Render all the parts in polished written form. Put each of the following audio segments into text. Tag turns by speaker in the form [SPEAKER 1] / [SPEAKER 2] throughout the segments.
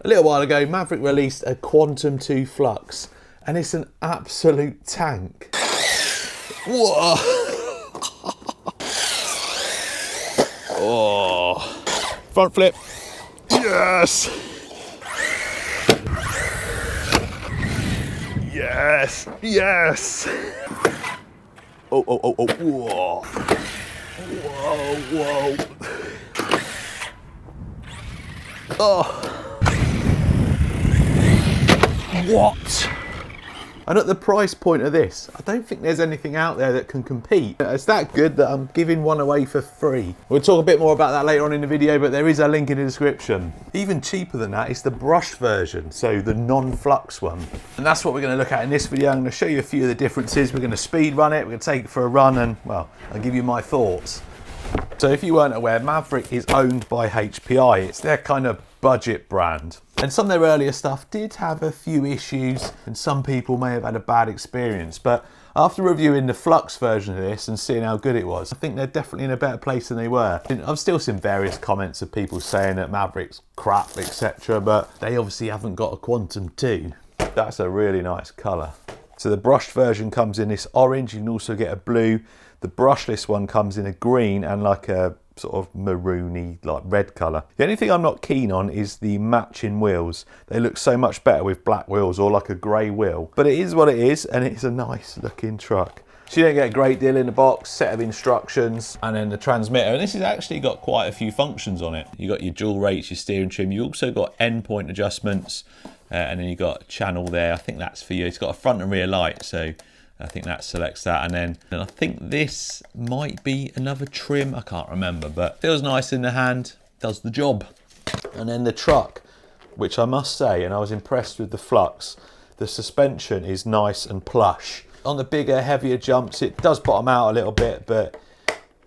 [SPEAKER 1] A little while ago, Maverick released a Quantum2 Flux, and it's an absolute tank. Whoa! Oh! Front flip. Yes! Yes! Yes! Oh, oh, oh, oh, whoa! Whoa, whoa! Oh! What? And at the price point of this, I don't think there's anything out there that can compete. It's that good that I'm giving one away for free. We'll talk a bit more about that later on in the video, but there is a link in the description. Even cheaper than that is the brushed version, so the non-flux one. And that's what we're going to look at in this video. I'm going to show you a few of the differences. We're going to speed run it, we're going to take it for a run, and, well, I'll give you my thoughts. So if you weren't aware, Maverick is owned by HPI. It's their kind of budget brand. And some of their earlier stuff did have a few issues, and some people may have had a bad experience. But after reviewing the Flux version of this and seeing how good it was, I think they're definitely in a better place than they were. I've still seen various comments of people saying that Maverick's crap, etc. But they obviously haven't got a Quantum2. That's a really nice colour. So the brushed version comes in this orange. You can also get a blue. The brushless one comes in a green and like a sort of maroony, like red colour. The only thing I'm not keen on is the matching wheels. They look so much better with black wheels or like a grey wheel. But it is what it is, and it's a nice looking truck. So you don't get a great deal in the box, set of instructions, and then the transmitter. And this has actually got quite a few functions on it. You got your dual rates, your steering trim. You also got endpoint adjustments, and then you got a channel there. I think that's for you. It's got a front and rear light, so I think that selects that. And then I think this might be another trim. I can't remember, but feels nice in the hand, does the job. And then the truck, which I must say, and I was impressed with the Flux, the suspension is nice and plush. On the bigger, heavier jumps, it does bottom out a little bit, but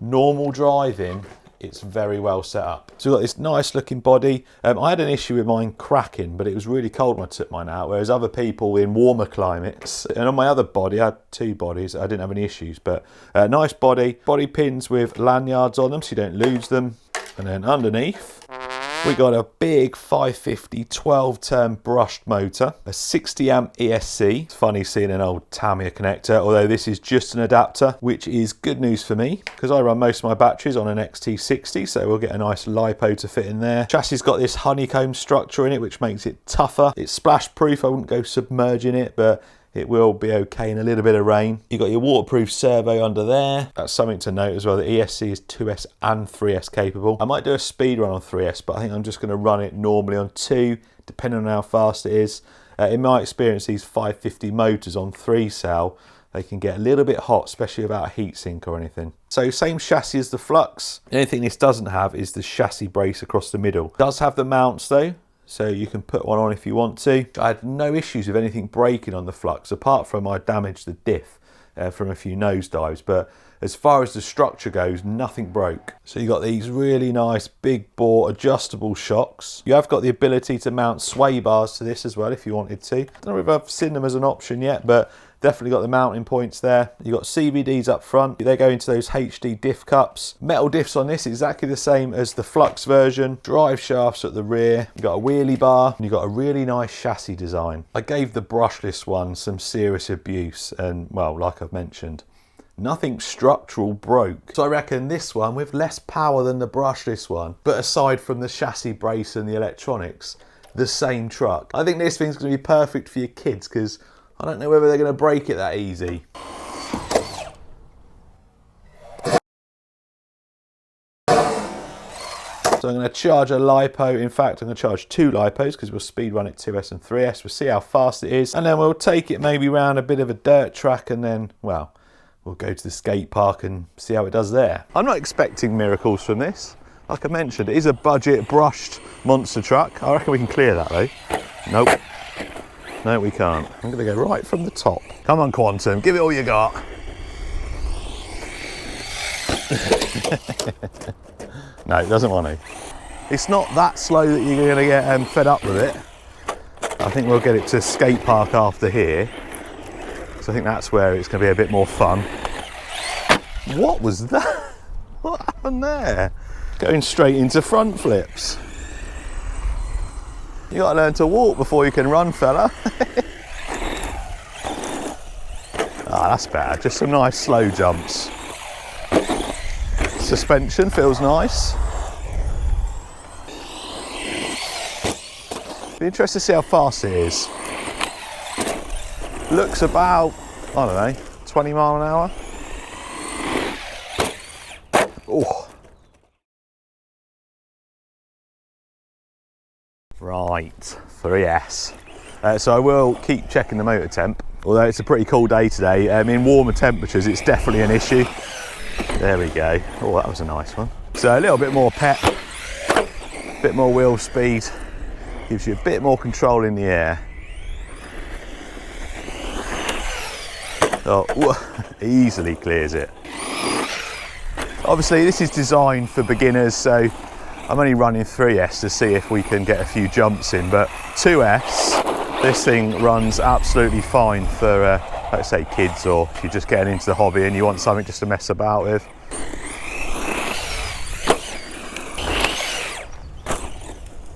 [SPEAKER 1] normal driving, it's very well set up. So we've got this nice looking body. I had an issue with mine cracking, but it was really cold when I took mine out, whereas other people in warmer climates, and on my other body, I had two bodies, I didn't have any issues, but nice body pins with lanyards on them so you don't lose them. And then underneath, we got a big 550 12-turn brushed motor, a 60 amp ESC. It's funny seeing an old Tamiya connector, although this is just an adapter, which is good news for me because I run most of my batteries on an XT60, so we'll get a nice LiPo to fit in there. Chassis's got this honeycomb structure in it, which makes it tougher. It's splash proof. I wouldn't go submerging it, but it will be okay in a little bit of rain. You've got your waterproof servo under there. That's something to note as well. The ESC is 2S and 3S capable. I might do a speed run on 3S, but I think I'm just going to run it normally on 2, depending on how fast it is. In my experience, these 550 motors on 3-cell, they can get a little bit hot, especially without a heatsink or anything. So same chassis as the Flux. The only thing this doesn't have is the chassis brace across the middle. It does have the mounts though, so you can put one on if you want to. I had no issues with anything breaking on the Flux, apart from I damaged the diff from a few nosedives, but as far as the structure goes, nothing broke. So you got these really nice big bore adjustable shocks. You have got the ability to mount sway bars to this as well if you wanted to. I don't know if I've seen them as an option yet, but definitely got the mounting points there. You got CVDs up front. They go into those HD diff cups. Metal diffs on this, exactly the same as the Flux version. Drive shafts at the rear. You got a wheelie bar, and you got a really nice chassis design. I gave the brushless one some serious abuse, and well, like I've mentioned, nothing structural broke. So I reckon this one, with less power than the brushless one, but aside from the chassis brace and the electronics, the same truck. I think this thing's going to be perfect for your kids because I don't know whether they're going to break it that easy. So I'm going to charge a LiPo. In fact, I'm going to charge 2 LiPos because we'll speed run it 2S and 3S. We'll see how fast it is. And then we'll take it maybe round a bit of a dirt track and then, well, we'll go to the skate park and see how it does there. I'm not expecting miracles from this. Like I mentioned, it is a budget brushed monster truck. I reckon we can clear that though. Nope. No, we can't. I'm going to go right from the top. Come on, Quantum, give it all you got. No, it doesn't want to. It's not that slow that you're going to get fed up with it. I think we'll get it to skate park after here. So I think that's where it's going to be a bit more fun. What was that? What happened there? Going straight into front flips. You gotta learn to walk before you can run, fella. Ah, that's better. Just some nice slow jumps. Suspension feels nice. Be interested to see how fast it is. Looks about, I don't know, 20 mile an hour. Oh. Right, 3S. So I will keep checking the motor temp. Although it's a pretty cool day today, in warmer temperatures it's definitely an issue. There we go. Oh, that was a nice one. So a little bit more pep, a bit more wheel speed, gives you a bit more control in the air. Oh, easily clears it. Obviously this is designed for beginners, so I'm only running 3S to see if we can get a few jumps in, but 2S, this thing runs absolutely fine for, let's say, kids, or if you're just getting into the hobby and you want something just to mess about with.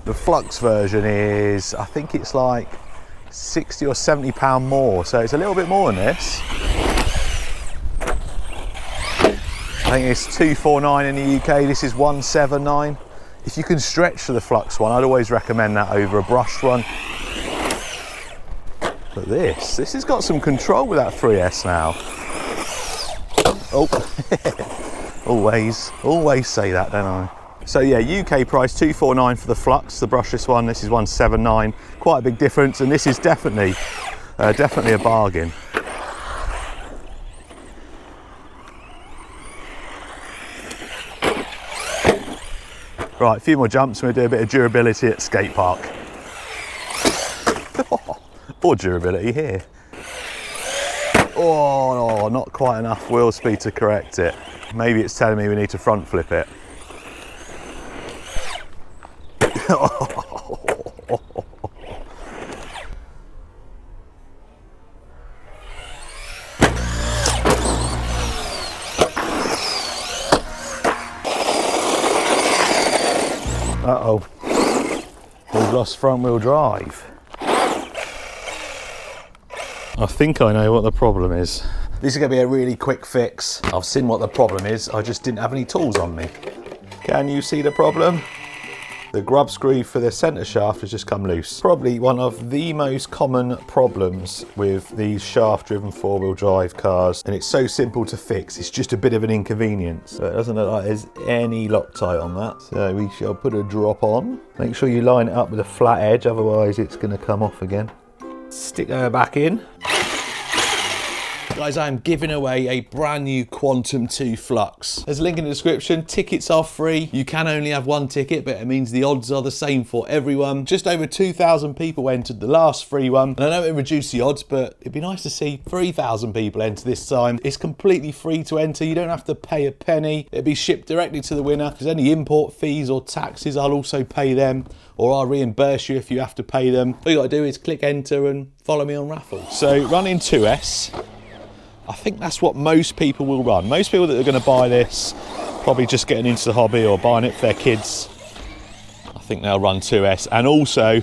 [SPEAKER 1] The Flux version is, I think it's like 60 or 70 pound more, so it's a little bit more than this. I think it's 249 in the UK, this is 179. If you can stretch for the Flux one, I'd always recommend that over a brushed one. But this has got some control with that 3S now. Oh, always say that, don't I? So yeah, UK price 249 for the Flux, the brushless one. This is 179. Quite a big difference, and this is definitely a bargain. Right, a few more jumps and we'll do a bit of durability at skate park. Or durability here. Oh, no, not quite enough wheel speed to correct it. Maybe it's telling me we need to front flip it. Uh-oh, we've lost front wheel drive. I think I know what the problem is. This is going to be a really quick fix. I've seen what the problem is, I just didn't have any tools on me. Can you see the problem? The grub screw for the centre shaft has just come loose. Probably one of the most common problems with these shaft-driven four-wheel drive cars, and it's so simple to fix. It's just a bit of an inconvenience. So it doesn't look like there's any Loctite on that. So we shall put a drop on. Make sure you line it up with a flat edge, otherwise it's going to come off again. Stick her back in. Guys, I'm giving away a brand new Quantum 2 Flux. There's a link in the description. Tickets are free. You can only have one ticket, but it means the odds are the same for everyone. Just over 2,000 people entered the last free one. And I know it reduced the odds, but it'd be nice to see 3,000 people enter this time. It's completely free to enter. You don't have to pay a penny. It'll be shipped directly to the winner. If there's any import fees or taxes, I'll also pay them, or I'll reimburse you if you have to pay them. All you gotta do is click enter and follow me on raffle. So running 2S. I think that's what most people will run. Most people that are going to buy this, probably just getting into the hobby or buying it for their kids, I think they'll run 2S. And also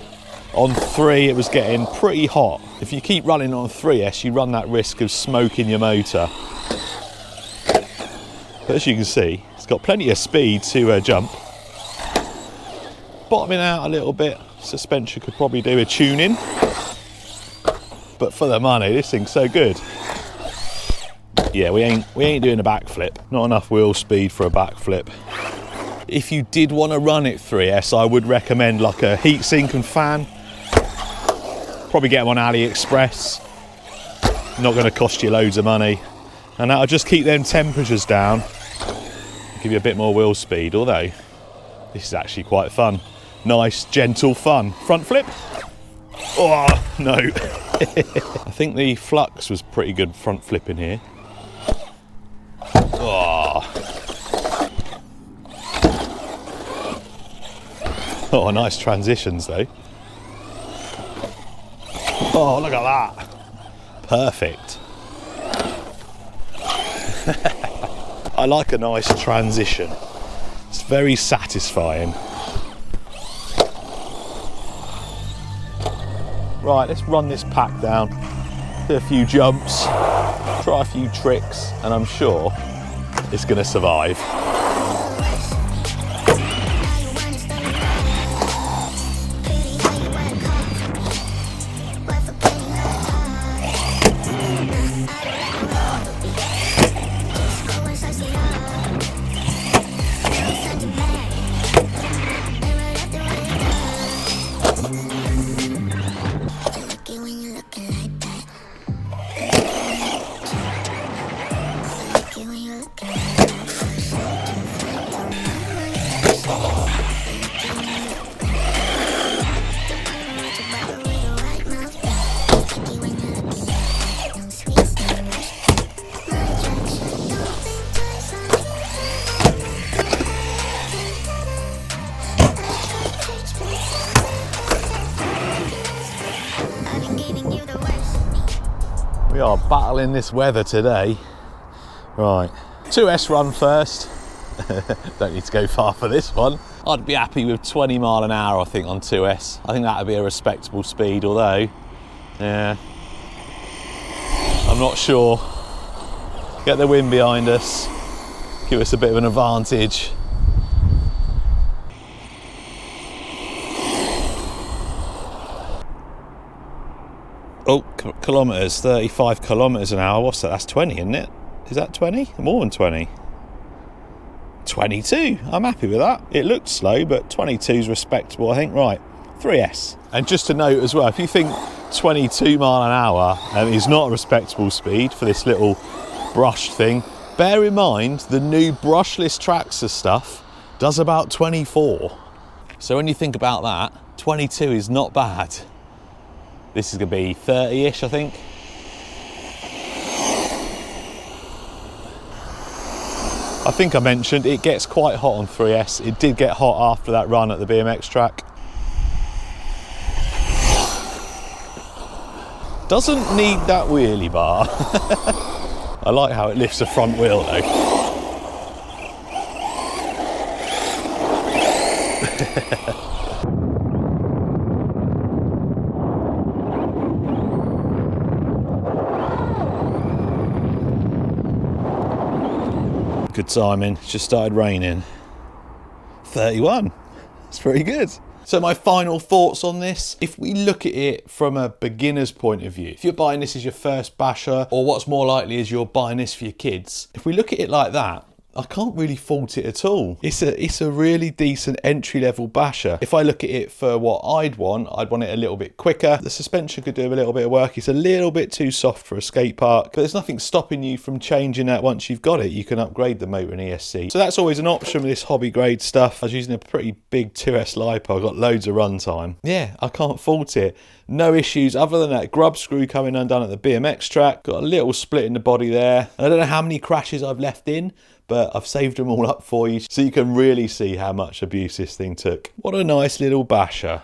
[SPEAKER 1] on 3 it was getting pretty hot. If you keep running on 3S, you run that risk of smoking your motor. But as you can see, it's got plenty of speed to jump. Bottoming out a little bit, suspension could probably do a tuning. But for the money, this thing's so good. Yeah, we ain't doing a backflip. Not enough wheel speed for a backflip. If you did want to run it 3S, I would recommend like a heatsink and fan. Probably get them on AliExpress. Not going to cost you loads of money. And that'll just keep them temperatures down. Give you a bit more wheel speed, although this is actually quite fun. Nice, gentle fun. Front flip. Oh, no. I think the Flux was pretty good front flipping here. Oh, nice transitions though. Oh, look at that. Perfect. I like a nice transition. It's very satisfying. Right, let's run this pack down, do a few jumps, try a few tricks, and I'm sure it's going to survive. We are battling this weather today. Right, 2S run first. Don't need to go far for this one. I'd be happy with 20 mile an hour, I think, on 2S. I think that would be a respectable speed, although, yeah, I'm not sure. Get the wind behind us, give us a bit of an advantage. Oh, kilometres, 35 kilometres an hour. What's that? That's 20, isn't it? Is that 20? More than 20. 22. I'm happy with that. It looked slow, but 22 is respectable, I think. Right, 3S. And just to note as well, if you think 22 mile an hour is not a respectable speed for this little brush thing, bear in mind the new brushless Traxxas stuff does about 24. So when you think about that, 22 is not bad. This is going to be 30-ish, I think. I think I mentioned it gets quite hot on 3S. It did get hot after that run at the BMX track. Doesn't need that wheelie bar. I like how it lifts the front wheel though. Good timing, it's just started raining. 31, that's pretty good. So my final thoughts on this, if we look at it from a beginner's point of view, if you're buying this as your first basher, or what's more likely is you're buying this for your kids, if we look at it like that, I can't really fault it at all. It's a really decent entry-level basher. If I look at it for what I'd want it a little bit quicker. The suspension could do a little bit of work. It's a little bit too soft for a skate park, but there's nothing stopping you from changing that once you've got it. You can upgrade the motor and ESC. So that's always an option with this hobby grade stuff. I was using a pretty big 2S LiPo. I got loads of runtime. Yeah, I can't fault it. No issues other than that grub screw coming undone at the BMX track. Got a little split in the body there. I don't know how many crashes I've left in, but I've saved them all up for you so you can really see how much abuse this thing took. What a nice little basher.